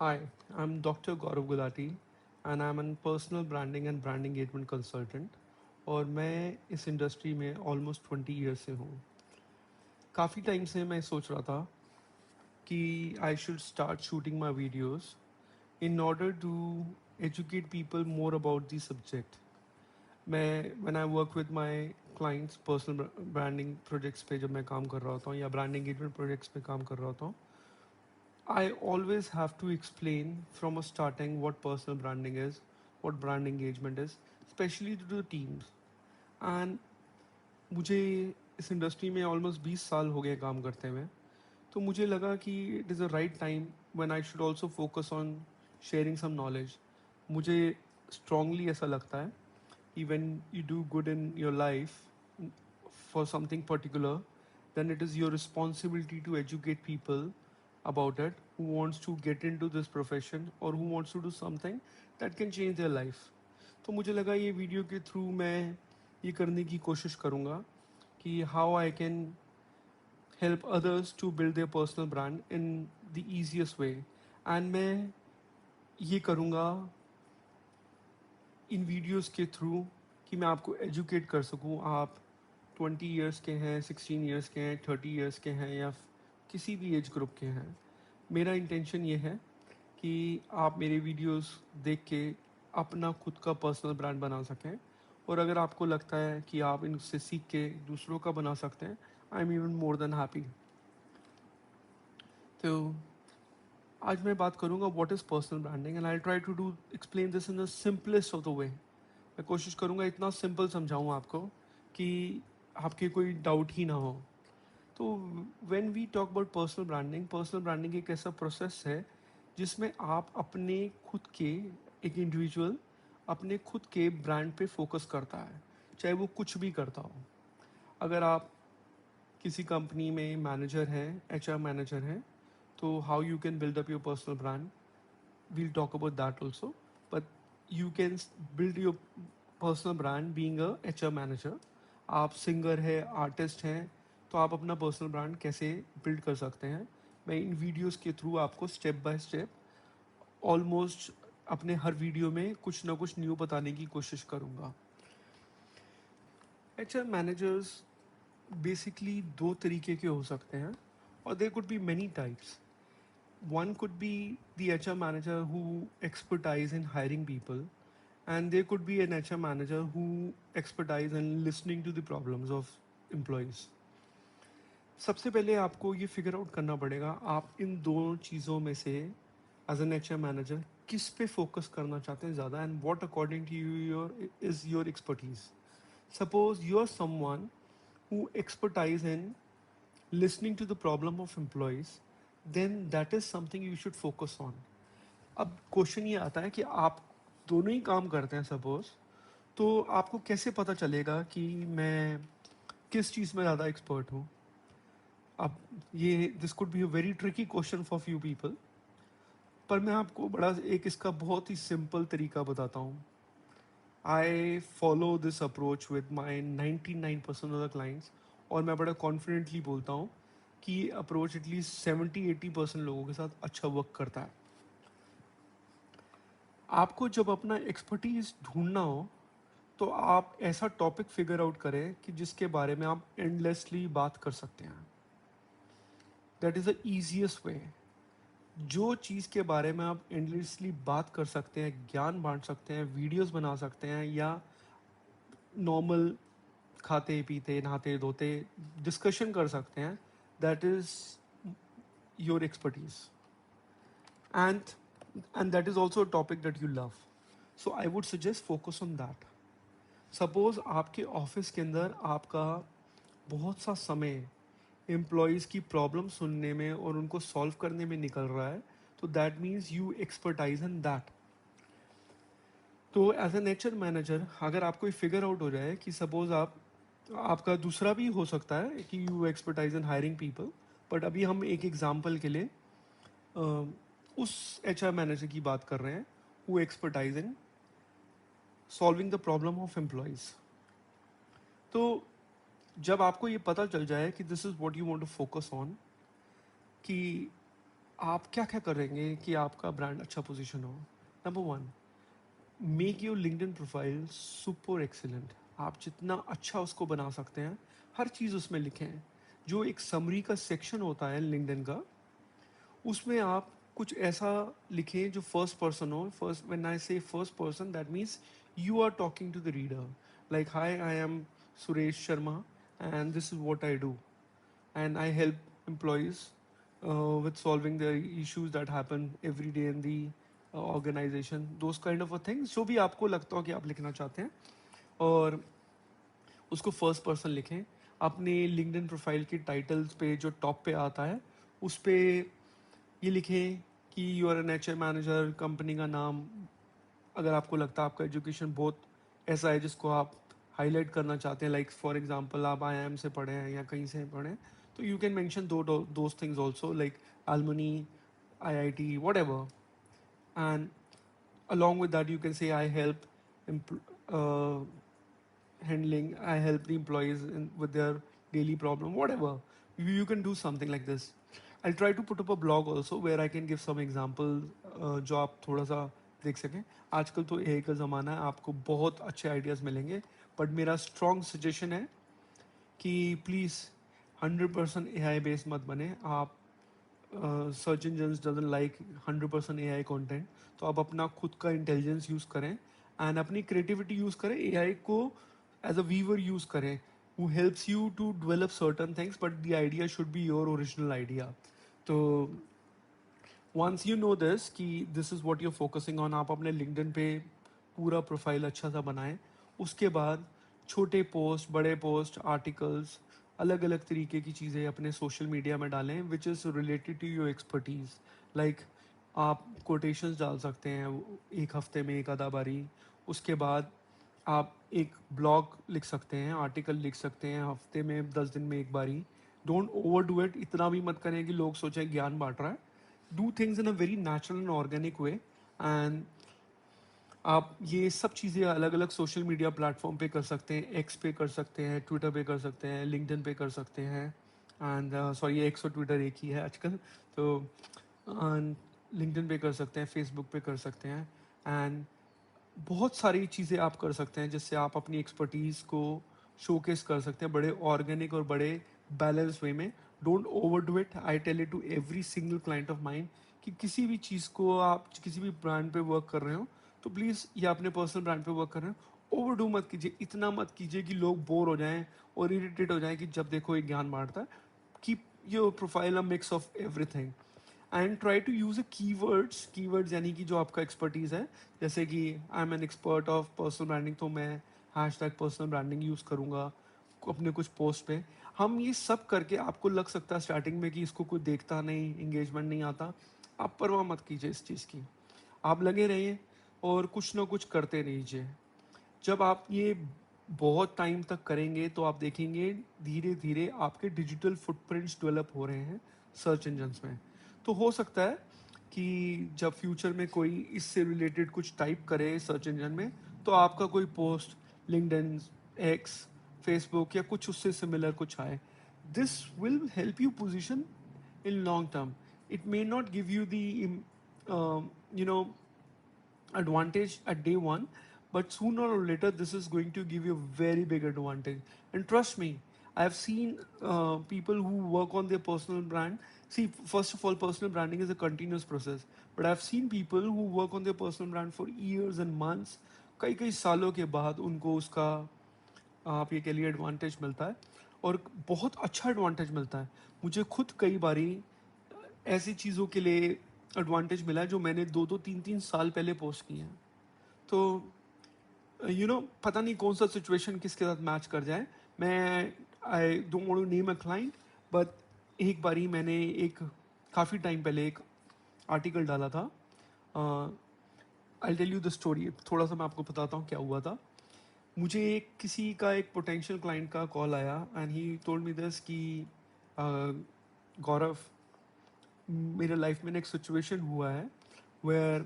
Hi, I'm Dr. Gaurav Gulati and I'm a personal branding and brand engagement consultant और मैं इस industry में almost 20 years से हूँ। काफ़ी टाइम से मैं सोच रहा था कि I should start shooting my videos in order to educate people more about the subject. मैं when I work with my clients personal branding projects पे जब मैं काम कर रहा होता हूँ या ब्रांड एंगेजमेंट प्रोजेक्ट्स पे काम कर रहा होता हूँ, I always have to explain from a starting what personal branding is, what brand engagement is, especially to the teams. And मुझे इस इंडस्ट्री में ऑलमोस्ट 20 साल हो गए काम करते हुए, तो मुझे लगा कि it is a right time when I should also focus on sharing some knowledge. मुझे स्ट्रांगली ऐसा लगता है कि when you do good in your life for something particular, then it is your responsibility to educate people about it who wants to get into this profession or who wants to do something that can change their life. तो मुझे लगा ये video के through मैं ये करने की कोशिश करूँगा कि how I can help others to build their personal brand in the easiest way. And मैं ये करूँगा इन वीडियोस के थ्रू कि मैं आपको एजुकेट कर सकूं। आप 20 ईयर्स के हैं, 16 ईयर्स के हैं, 30 ईयर्स के हैं या किसी भी एज ग्रुप के हैं, मेरा इंटेंशन ये है कि आप मेरे वीडियोस देख के अपना खुद का पर्सनल ब्रांड बना सकें। और अगर आपको लगता है कि आप इनसे सीख के दूसरों का बना सकते हैं, I am even more than happy. तो आज मैं बात करूंगा what is personal branding and I try to do explain this in the simplest of the way. मैं कोशिश करूँगा इतना सिंपल समझाऊँ आपको कि आपके कोई डाउट ही ना हो। तो when we talk about personal branding एक ऐसा प्रोसेस है जिसमें आप अपने खुद के एक इंडिविजुअल अपने खुद के ब्रांड पे फोकस करता है, चाहे वो कुछ भी करता हो। अगर आप किसी कंपनी में मैनेजर हैं, एचआर मैनेजर हैं, तो how you can build up your personal brand, we'll talk about that also. But you can build your personal brand being a HR manager. आप सिंगर है, आर्टिस्ट हैं, तो आप अपना पर्सनल ब्रांड कैसे बिल्ड कर सकते हैं, मैं इन वीडियोस के थ्रू आपको स्टेप बाय स्टेप ऑलमोस्ट अपने हर वीडियो में कुछ ना कुछ न्यू बताने की कोशिश करूँगा। एचआर मैनेजर्स बेसिकली दो तरीके के हो सकते हैं और there could be many types. One could be the HR manager who expertise in hiring people, and there could be an HR manager who expertise in listening to the problems of employees. सबसे पहले आपको ये figure out करना पड़ेगा आप इन दोनों चीज़ों में से as an H R manager किस पे फोकस करना चाहते हैं ज़्यादा and what according to you your is your expertise. Suppose you are someone who expertise in listening to the problem of employees, then that is something you should focus on. अब question ये आता है कि आप दोनों ही काम करते हैं सपोज, तो आपको कैसे पता चलेगा कि मैं किस चीज़ में ज़्यादा एक्सपर्ट हूँ. अब ये this could be a very tricky question for few people, पर मैं आपको बड़ा एक इसका बहुत ही सिंपल तरीका बताता हूँ. I follow this approach with my 99% of the clients और मैं बड़ा कॉन्फिडेंटली बोलता हूँ कि ये अप्रोच एटलीस्ट 70-80% लोगों के साथ अच्छा वर्क करता है. आपको जब अपना एक्सपर्टीज ढूंढना हो तो आप ऐसा टॉपिक फिगर आउट करें कि जिसके बारे में आप एंडलेसली बात कर सकते हैं. दैट इज़ द ईजिएस्ट वे. जो चीज़ के बारे में आप एंडलेसली बात कर सकते हैं, ज्ञान बांट सकते हैं, वीडियोस बना सकते हैं या नॉर्मल खाते पीते नहाते धोते डिस्कशन कर सकते हैं, that is your expertise. And and that is also a topic that you love. So I would suggest focus on that. Suppose आपके ऑफिस के अंदर आपका बहुत सा समय एम्प्लॉयज़ की प्रॉब्लम सुनने में और उनको सॉल्व करने में निकल रहा है, तो that means you expertise in that. तो एज एन एचआर मैनेजर अगर आपको ये फिगर आउट हो जाए कि सपोज आप आपका दूसरा भी हो सकता है कि you expertise in hiring people, but अभी हम एक एग्जाम्पल के लिए उस एचआर मैनेजर की बात कर रहे हैं who expertise in solving the problem of employees. तो जब आपको ये पता चल जाए कि this is what you want to focus on, कि आप क्या क्या करेंगे कि आपका ब्रांड अच्छा पोजीशन हो? Number one, make your LinkedIn profile super excellent. आप जितना अच्छा उसको बना सकते हैं, हर चीज़ उसमें लिखें। जो एक समरी का सेक्शन होता है लिंक्डइन का, उसमें आप कुछ ऐसा लिखें जो फर्स्ट पर्सन हो। First, when I say first person, that means you are talking to the reader, like hi, I am Suresh Sharma and this is what I do, and I help employees with solving the issues that happen every day in the organization, those kind of a things, जो भी आपको लगता हो कि आप लिखना चाहते हैं, और उसको फर्स्ट पर्सन लिखें। अपने लिंक्डइन प्रोफाइल के टाइटल्स पे जो टॉप पे आता है, उस पे ये लिखें कि you are an H manager, company का नाम। अगर आपको लगता है आपका एजुकेशन बहुत ऐसा है जिसको आप हाईलाइट करना चाहते हैं, लाइक फॉर एग्जांपल आप IIM से पढ़े हैं या कहीं से पढ़े हैं, तो you can mention those things also, like alumni, IIT, whatever. And along with that, you can say I help I help the employees with their daily problem, whatever. You can do something like this. I'll try to put up a blog also where I can give some example, जो आप थोड़ा सा देख सकें। आजकल तो AI का ज़माना है, आपको बहुत अच्छे आइडियाज़ मिलेंगे, बट मेरा स्ट्रॉन्ग सजेशन है कि प्लीज़ 100% AI बेस्ड मत बने आप। Search engine dozen like 100% AI content, तो आप अपना खुद का इंटेलिजेंस यूज़ करें एंड अपनी क्रिएटिविटी यूज़ करें। AI को एज अ वीवर यूज़ करें, who helps you to develop certain things, but the idea should be your original idea. तो वंस यू नो दिस कि this is what you focusing on, आप अपने LinkedIn पे पूरा profile अच्छा सा बनाएं। उसके बाद छोटे पोस्ट, बड़े पोस्ट, आर्टिकल्स, अलग अलग तरीके की चीज़ें अपने सोशल मीडिया में डालें which is related to your expertise. Like आप कोटेशंस डाल सकते हैं एक हफ्ते में एक आधा बारी। उसके बाद आप एक ब्लॉग लिख सकते हैं, आर्टिकल लिख सकते हैं हफ्ते में 10 दिन में एक बारी। डोंट ओवर डू इट, इतना भी मत करें कि लोग सोचें ज्ञान बांट रहा है। Do things in a very natural and organic way. And आप ये सब चीज़ें अलग अलग सोशल मीडिया प्लेटफॉर्म पे कर सकते हैं। एक्स पे कर सकते हैं, ट्विटर पे कर सकते हैं, लिंक्डइन पे कर सकते हैं। एंड सॉरी, एक्स और ट्विटर एक ही है आजकल, तो लिंक्डइन पे कर सकते हैं, फेसबुक पे कर सकते हैं। एंड बहुत सारी चीज़ें आप कर सकते हैं जिससे आप अपनी एक्सपर्टीज़ को शोकेस कर सकते हैं बड़े ऑर्गेनिक और बड़े बैलेंस वे में। Don't over do it. I tell it to every single client of mind कि किसी भी चीज़ को आप किसी भी ब्रांड पे वर्क कर रहे हो, तो प्लीज़, या अपने पर्सनल ब्रांड पे वर्क कर रहे हो, ओवर डू मत कीजिए। इतना मत कीजिए कि लोग बोर हो जाएं और इरिटेट हो जाएं कि जब देखो एक ज्ञान बांटता है। Keep your profile a mix of everything and try to use a keywords यानी कि जो आपका एक्सपर्टीज़ है। जैसे कि I am an expert of personal branding, तो मैं हैशटैग पर्सनल ब्रांडिंग यूज़ करूँगा अपने कुछ पोस्ट पे। हम ये सब करके, आपको लग सकता है स्टार्टिंग में कि इसको कोई देखता नहीं, इंगेजमेंट नहीं आता, आप परवाह मत कीजिए इस चीज़ की। आप लगे रहिए और कुछ ना कुछ करते रहिए। जब आप ये बहुत टाइम तक करेंगे तो आप देखेंगे धीरे धीरे आपके डिजिटल फुटप्रिंट्स डेवलप हो रहे हैं सर्च इंजन्स में। तो हो सकता है कि जब फ्यूचर में कोई इससे रिलेटेड कुछ टाइप करे सर्च इंजन में, तो आपका कोई पोस्ट लिंक्डइन, एक्स, फेसबुक या कुछ उससे सिमिलर कुछ आए। This will help you position in long term. It may not give you the you know advantage at day one, but sooner or later this is going to give you a very big advantage. And trust me, I have seen people who work on their personal brand. See, first of all, personal branding is a continuous process, but I've seen people who work on their personal brand for years and months. कई कई सालों के बाद उनको उसका, आप ये कह लिए, एडवांटेज मिलता है, और बहुत अच्छा एडवांटेज मिलता है। मुझे खुद कई बारी ऐसी चीज़ों के लिए एडवांटेज मिला है जो मैंने 2-2 3-3 साल पहले पोस्ट किए हैं। तो पता नहीं कौन सा सिचुएशन किसके साथ मैच कर जाए। मैं I don't want to name a client, but एक बारी मैंने एक काफ़ी टाइम पहले एक आर्टिकल डाला था। I tell you the story, थोड़ा सा मैं आपको बताता हूँ क्या हुआ था। मुझे किसी का एक पोटेंशियल क्लाइंट का कॉल आया and he told me this कि गौरव, मेरे लाइफ में एक सिचुएशन हुआ है where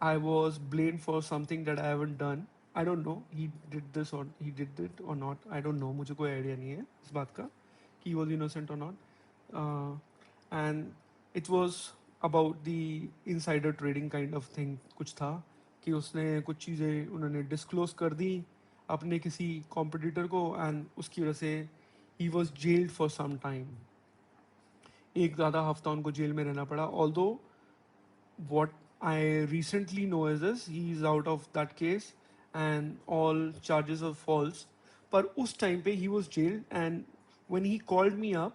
I was blamed for something that I haven't done. I don't know he did this or he did it or not. I don't know. मुझे कोई idea नहीं है इस बात का कि he was innocent or not. And it was about the insider trading kind of thing कुछ था कि उसने कुछ चीज़ें उन्होंने डिस्क्लोज कर दी अपने किसी कॉम्पिटिटर को एंड उसकी वजह से ही was jailed for some time. एक ज़्यादा हफ्ता उनको जेल में रहना पड़ा। Although what I recently know is this, he is out of that case and all charges are false. पर उस टाइम पे he was jailed and when he called me up,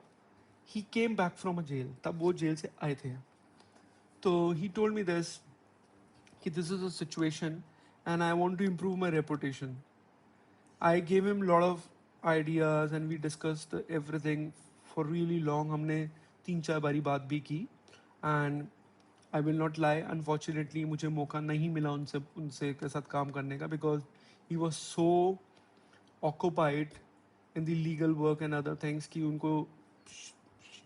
he came back from a jail. तब वो jail से आए थे। तो he told me this कि this is a situation and I want to improve my reputation. I gave him a lot of ideas and we discussed everything for really long. हमने 3-4 बारी बात भी की and I will not lie, unfortunately मुझे मौका नहीं मिला उनसे उनसे के साथ काम करने का because he was so occupied in the legal work and other things कि उनको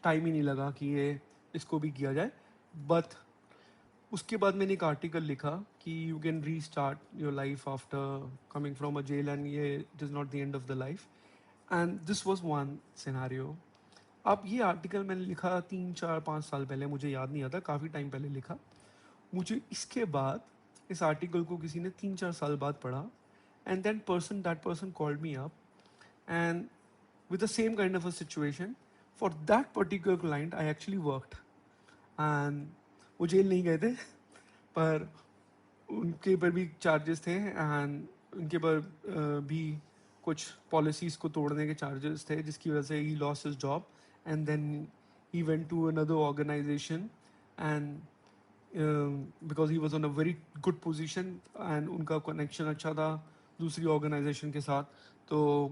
टाइम ही नहीं लगा कि ये इसको भी किया जाए। बट उसके बाद मैंने एक आर्टिकल लिखा कि you can restart your life after coming from a jail and ये it is not the end of the life and this was one scenario. अब ये आर्टिकल मैंने लिखा 3-4-5 साल पहले, मुझे याद नहीं आता, काफ़ी टाइम पहले लिखा। मुझे इसके बाद इस आर्टिकल को किसी ने 3-4 साल बाद पढ़ा and that person called me up and with the same kind of a situation for that particular client I actually worked and वो जेल नहीं गए थे पर उनके ऊपर भी चार्जेस थे एंड उनके ऊपर भी कुछ पॉलिसीज़ को तोड़ने के चार्जेस थे जिसकी वजह से ही loss his job and then he went to another organization and because he was on a very good position and उनका कनेक्शन अच्छा था दूसरी ऑर्गेनाइजेशन के साथ। तो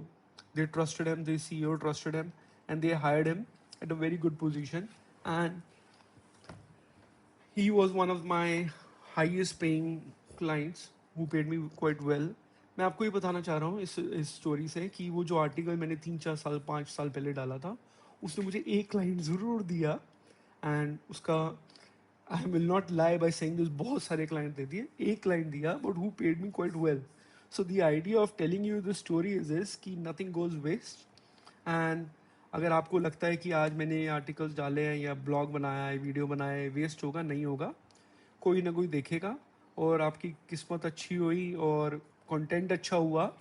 they trusted him, they CEO trusted him and they hired him at a very good position and he was one of my highest paying clients who paid me quite well। मैं आपको ये बताना चाह रहा हूँ इस स्टोरी से कि वो जो आर्टिकल मैंने 3-4 साल 5 साल पहले डाला था उसने मुझे एक क्लाइंट ज़रूर दिया एंड उसका I will not lie by saying this, बहुत सारे क्लाइंट दे दिए, एक क्लाइंट दिया but who paid me quite well. So the idea of telling you the story is this कि नथिंग गोज वेस्ट एंड अगर आपको लगता है कि आज मैंने आर्टिकल्स डाले हैं या ब्लॉग बनाया है वीडियो बनाया है वेस्ट होगा, नहीं होगा, कोई ना कोई देखेगा और आपकी किस्मत अच्छी हुई और कंटेंट अच्छा हुआ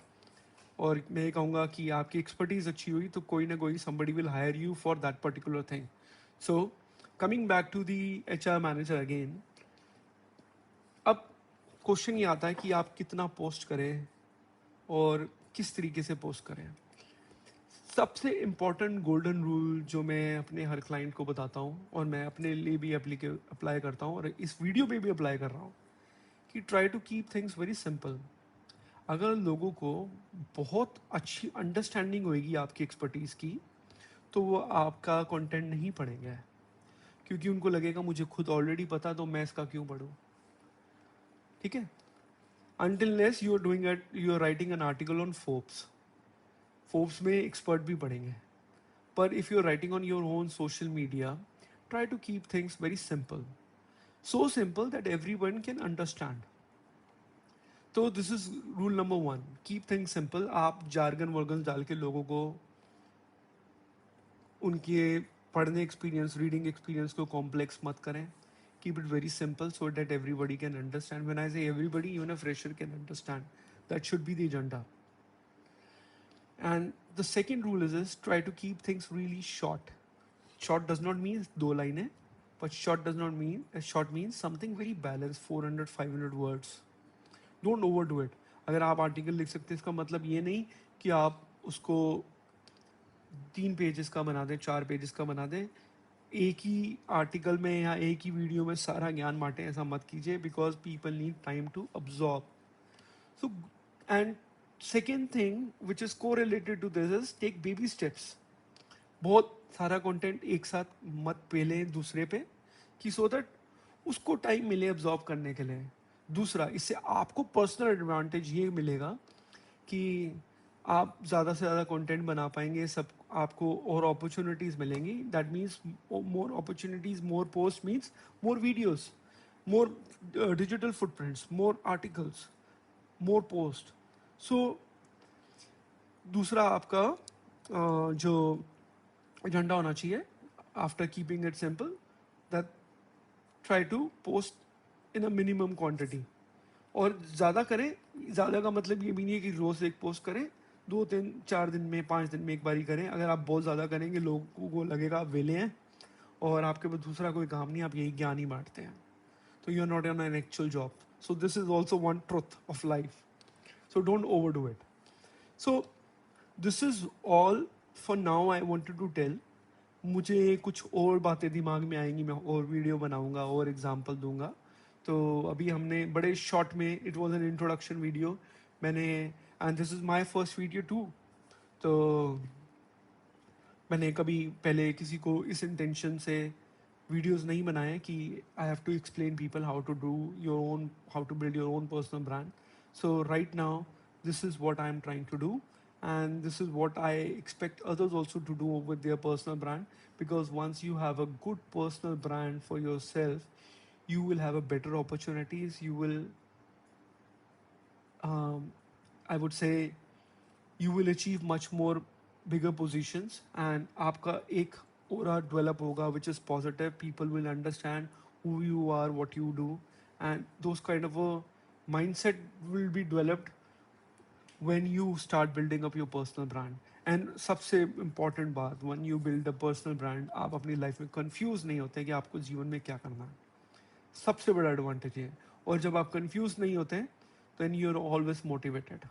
और मैं ये कहूँगा कि आपकी एक्सपर्टीज़ अच्छी हुई तो कोई ना कोई somebody will hire you for that particular thing। So coming back to the HR manager again, अब क्वेश्चन ये आता है कि आप कितना पोस्ट करें और किस तरीके से पोस्ट करें। सबसे इम्पॉर्टेंट गोल्डन रूल जो मैं अपने हर क्लाइंट को बताता हूँ और मैं अपने लिए भी अप्लाई करता हूँ और इस वीडियो पे भी अप्लाई कर रहा हूँ कि try to keep things very simple. अगर लोगों को बहुत अच्छी अंडरस्टैंडिंग होगी आपकी एक्सपर्टीज़ की तो वो आपका कंटेंट नहीं पढ़ेंगे क्योंकि उनको लगेगा मुझे खुद ऑलरेडी पता तो मैं इसका क्यों पढ़ूँ। ठीक है, until unless you are doing it, you are writing an article on Forbes में एक्सपर्ट भी पढ़ेंगे पर if you are writing on your own social media try to keep things very simple, so simple that everyone can understand. तो this is rule number 1, keep things simple. आप jargon वर्गन डाल के लोगों को उनके पढ़ने एक्सपीरियंस रीडिंग एक्सपीरियंस को कॉम्प्लेक्स मत करें। Keep it very simple so that everybody can understand. When I say everybody, even a fresher can understand. That should be the agenda. And the second rule is try to keep things really short. Short does not mean 2 लाइनें, but short means something very balanced, 400-500 words. Don't overdo it. अगर आप article लिख सकते हैं इसका मतलब ये नहीं कि आप उसको 3 पेजेस का बना दें, 4 पेजेस का बना दें, एक ही आर्टिकल में या एक ही वीडियो में सारा ज्ञान बांटें, ऐसा मत कीजिए because people need time to absorb. So and second thing which is correlated to this is take baby steps. बहुत सारा कंटेंट एक साथ मत पेलें दूसरे पे कि सो दैट उसको टाइम मिले अब्जॉर्ब करने के लिए। दूसरा, इससे आपको पर्सनल एडवांटेज ये मिलेगा कि आप ज़्यादा से ज़्यादा कंटेंट बना पाएंगे, सब आपको और अपॉर्चुनिटीज़ मिलेंगी। That means more opportunities, more post means more videos, more digital footprints, more articles, more post. So दूसरा आपका जो एजेंडा होना चाहिए after keeping it simple, that try to post in a minimum quantity. और ज़्यादा करें, ज़्यादा का मतलब ये भी नहीं है कि रोज़ एक पोस्ट करें, 2 3 4 दिन में 5 दिन में एक बारी करें। अगर आप बहुत ज़्यादा करेंगे लोगों को लगेगा आप वेले हैं और आपके पास दूसरा कोई काम नहीं, आप यही ज्ञान ही बांटते हैं, तो you are not on an actual job. So this is also one truth of life. So don't over do it. So this is all for now I wanted to tell. मुझे कुछ और बातें दिमाग में आएंगी, मैं और वीडियो बनाऊंगा और एग्जांपल दूंगा. तो अभी हमने बड़े शॉर्ट में, it was an introduction video मैंने, and this is my first video too. तो मैंने कभी पहले किसी को इस इंटेंशन से वीडियोस नहीं बनाए कि I have to explain people how to do your own, how to build your own personal brand. So right now this is what I am trying to do, and this is what I expect others also to do with their personal brand, because once you have a good personal brand for yourself, you will have a better opportunities. You will I would say you will achieve much more bigger positions, and आपका एक aura develop होगा which is positive. People will understand who you are, what you do, and those kind of a mindset will be developed when you start building up your personal brand. And सबसे important बात, when you build a personal brand, आप अपनी life में confuse नहीं होते कि आपको जीवन में क्या करना है. सबसे बड़ा एडवांटेज है. और जब आप कंफ्यूज नहीं होते हैं तो then you're always motivated.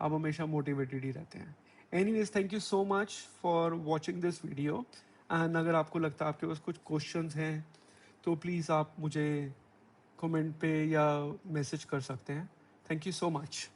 आप हमेशा मोटिवेटेड ही रहते हैं. Anyways, thank you so much for watching this video. And अगर आपको लगता है आपके पास कुछ क्वेश्चंस हैं तो प्लीज़ आप मुझे कमेंट पे या मैसेज कर सकते हैं. Thank you so much.